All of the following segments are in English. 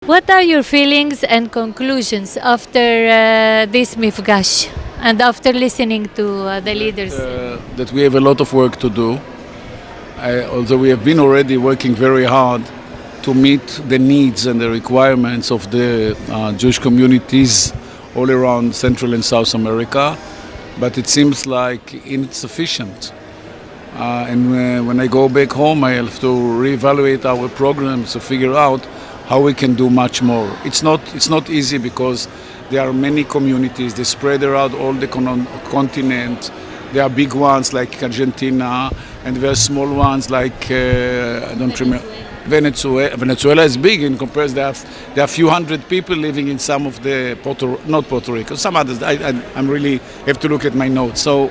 What are your feelings and conclusions after this mifgash and after listening to the leaders? That we have a lot of work to do. Although we have been already working very hard to meet the needs and the requirements of the Jewish communities all around Central and South America, but it seems like insufficient. And when I go back home, I have to reevaluate our programs to figure out how we can do much more. It's not easy because there are many communities. They spread around all the continent. There are big ones like Argentina, and there are small ones like I don't remember. Venezuela is big in comparison. There are a few hundred people living in some of the not Puerto Rico, some others. I'm really have to look at my notes. So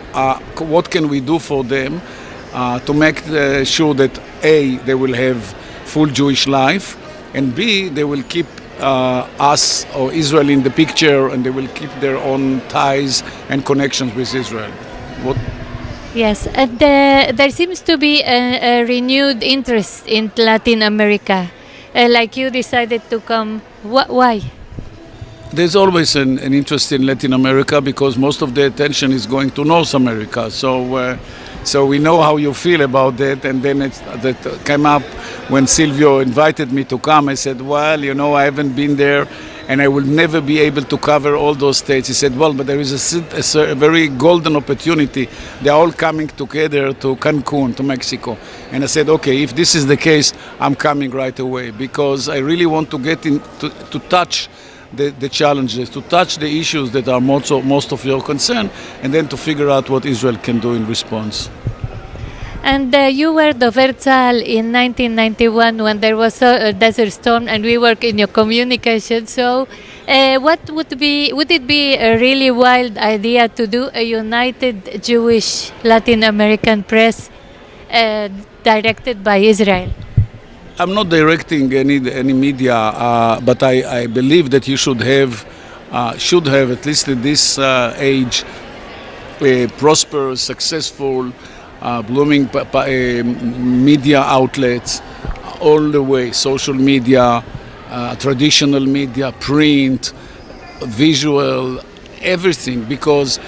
what can we do for them to make sure that A, they will have full Jewish life, and B, they will keep us or Israel in the picture, and they will keep their own ties and connections with Israel. Yes, and there seems to be a renewed interest in Latin America. Like you decided to come. Why? There's always an interest in Latin America because most of the attention is going to North America. So we know how you feel about that. And then that came up when Silvio invited me to come. I said, well, I haven't been there, and I will never be able to cover all those states. He said, well, but there is a very golden opportunity. They're all coming together to Cancun, to Mexico. And I said, okay, if this is the case, I'm coming right away because I really want to get in to touch the challenges, to touch the issues that are most of your concern, and then to figure out what Israel can do in response. And you were Dover Tzahal in 1991 when there was a desert storm, and we work in your communication. So, would it be a really wild idea to do a united Jewish Latin American press directed by Israel? I'm not directing any media, but I believe that you should have at least at this age a prosperous, successful, blooming media outlets all the way, social media, traditional media, print, visual, everything, because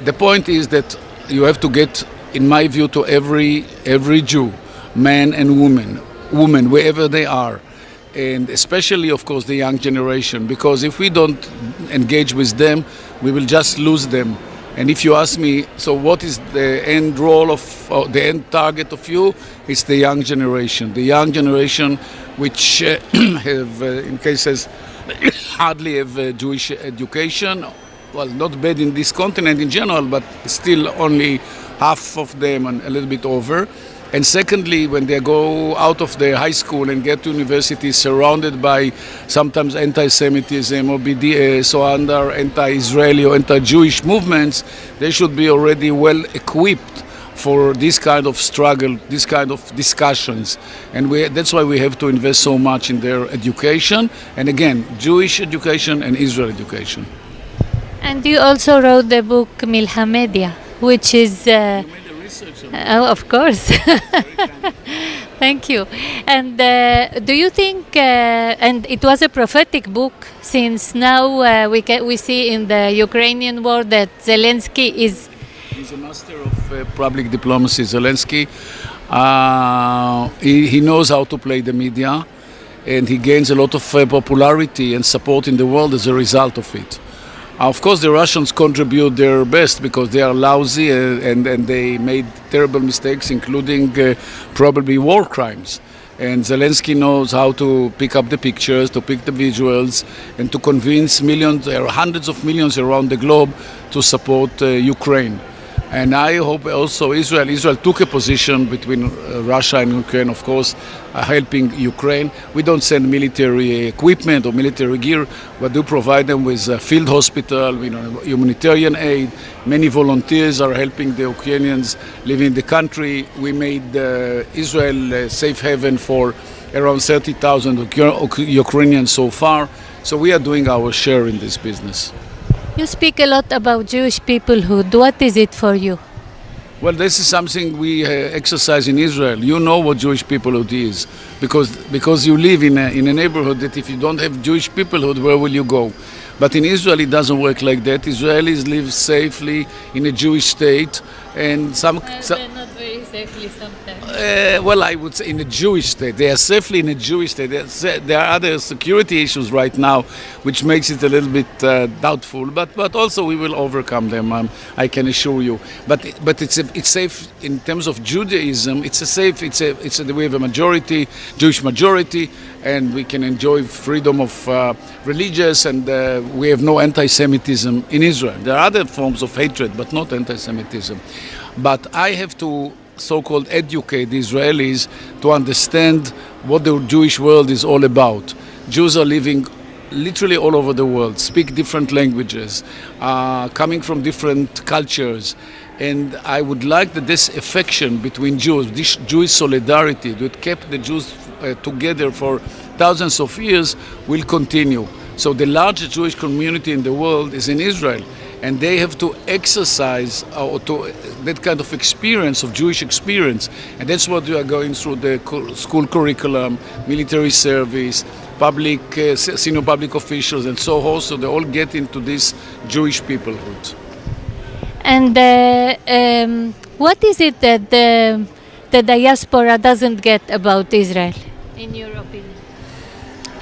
the point is that you have to get, in my view, to every Jew, man and woman, wherever they are, and especially, of course, the young generation, because if we don't engage with them, we will just lose them. And if you ask me, so what is the end role of the end target of you? It's the young generation. The young generation, which have, in cases, hardly have Jewish education. Well, not bad in this continent in general, but still only half of them and a little bit over. And secondly, when they go out of their high school and get to university surrounded by sometimes anti-Semitism or BDS or under anti-Israeli or anti-Jewish movements, they should be already well equipped for this kind of struggle, this kind of discussions. And that's why we have to invest so much in their education. And again, Jewish education and Israel education. And you also wrote the book Milhamedia, which is... of course. Thank you. And do you think, and it was a prophetic book, since now we see in the Ukrainian war that Zelensky is... He's a master of public diplomacy, Zelensky. He knows how to play the media, and he gains a lot of popularity and support in the world as a result of it. Of course, the Russians contribute their best because they are lousy and they made terrible mistakes, including probably war crimes. And Zelensky knows how to pick up the pictures, to pick the visuals, and to convince millions or hundreds of millions around the globe to support Ukraine. And I hope also Israel took a position between Russia and Ukraine, of course, helping Ukraine. We don't send military equipment or military gear, but do provide them with a field hospital, humanitarian aid. Many volunteers are helping the Ukrainians living in the country. We made Israel a safe haven for around 30,000 Ukrainians so far. So we are doing our share in this business. You speak a lot about Jewish peoplehood. What is it for you? Well, this is something we exercise in Israel. You know what Jewish peoplehood is, because you live in a neighborhood that if you don't have Jewish peoplehood, where will you go? But in Israel, it doesn't work like that. Israelis live safely in a Jewish state, and They're not very safely sometimes. well, I would say in a Jewish state. They are safely in a Jewish state. There are other security issues right now, which makes it a little bit doubtful. But also we will overcome them. I can assure you. But it's safe in terms of Judaism. We have a majority, Jewish majority, and we can enjoy freedom of religious, and we have no anti-Semitism in Israel. There are other forms of hatred, but not anti-Semitism. But I have to so-called educate the Israelis to understand what the Jewish world is all about. Jews are living literally all over the world, speak different languages, coming from different cultures. And I would like that this affection between Jews, this Jewish solidarity that kept the Jews together for thousands of years will continue. So the largest Jewish community in the world is in Israel, and they have to exercise that kind of experience, of Jewish experience. And that's what we are going through the school curriculum, military service, senior public officials, and so on. So they all get into this Jewish peoplehood. And what is it that the diaspora doesn't get about Israel, in your opinion?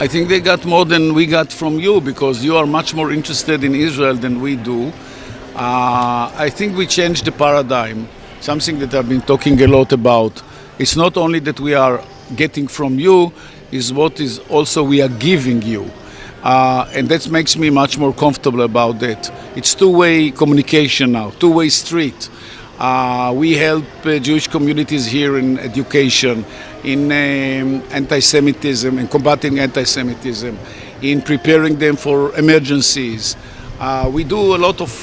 I think they got more than we got from you, because you are much more interested in Israel than we do. I think we changed the paradigm, something that I've been talking a lot about. It's not only that we are getting from you, is what is also we are giving you. And that makes me much more comfortable about that. It's two-way communication now, two-way street. We help Jewish communities here in education, in anti-Semitism, in combating anti-Semitism, in preparing them for emergencies. We do a lot of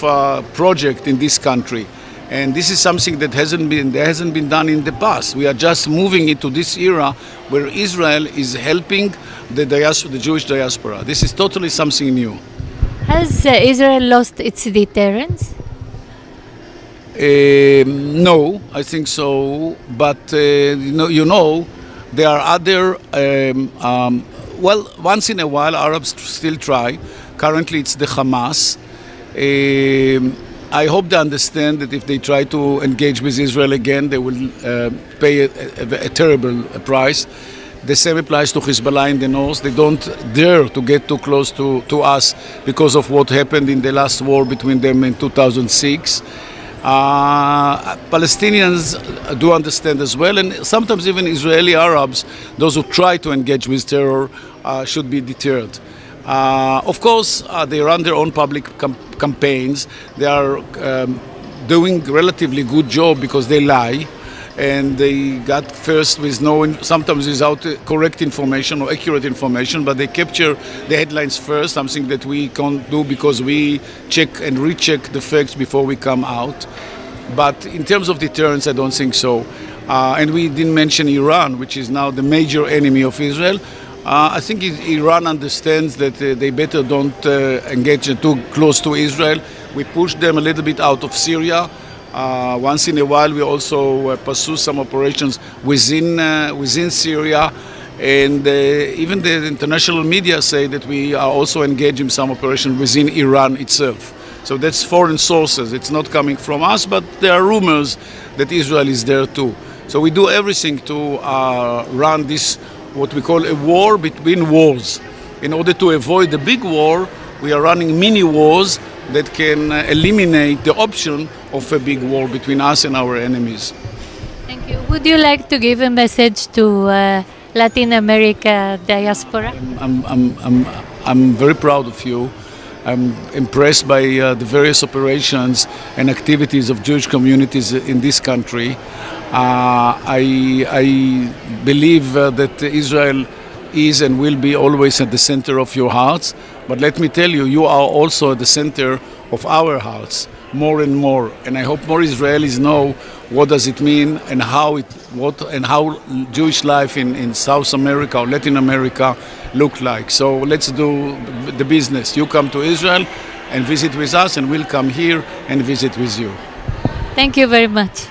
projects in this country, and this is something that hasn't been done in the past. We are just moving into this era where Israel is helping the Jewish diaspora. This is totally something new. Has Israel lost its deterrence? No, I think so. But there are other. Well, once in a while, Arabs still try. Currently, it's the Hamas. I hope they understand that if they try to engage with Israel again, they will pay a terrible price. The same applies to Hezbollah in the north. They don't dare to get too close to us because of what happened in the last war between them in 2006. Palestinians do understand as well, and sometimes even Israeli Arabs, those who try to engage with terror, should be deterred. Of course, they run their own public campaigns. They are doing relatively good job because they lie, and they got first with sometimes without correct information or accurate information, but they capture the headlines first, something that we can't do because we check and recheck the facts before we come out. But in terms of deterrence, I don't think so. And we didn't mention Iran, which is now the major enemy of Israel. I think Iran understands that they better don't engage too close to Israel. We push them a little bit out of Syria. Once in a while, we also pursue some operations within Syria, and even the international media say that we are also engaged in some operations within Iran itself. So that's foreign sources. It's not coming from us, but there are rumors that Israel is there too. So we do everything to run this, what we call a war between wars. In order to avoid the big war, we are running mini wars that can eliminate the option of a big war between us and our enemies. Thank you. Would you like to give a message to Latin America diaspora? I'm very proud of you. I'm impressed by the various operations and activities of Jewish communities in this country. I believe that Israel is and will be always at the center of your hearts. But let me tell you, you are also at the center of our hearts more and more. And I hope more Israelis know what does it mean and how Jewish life in South America or Latin America look like. So let's do the business. You come to Israel and visit with us, and we'll come here and visit with you. Thank you very much.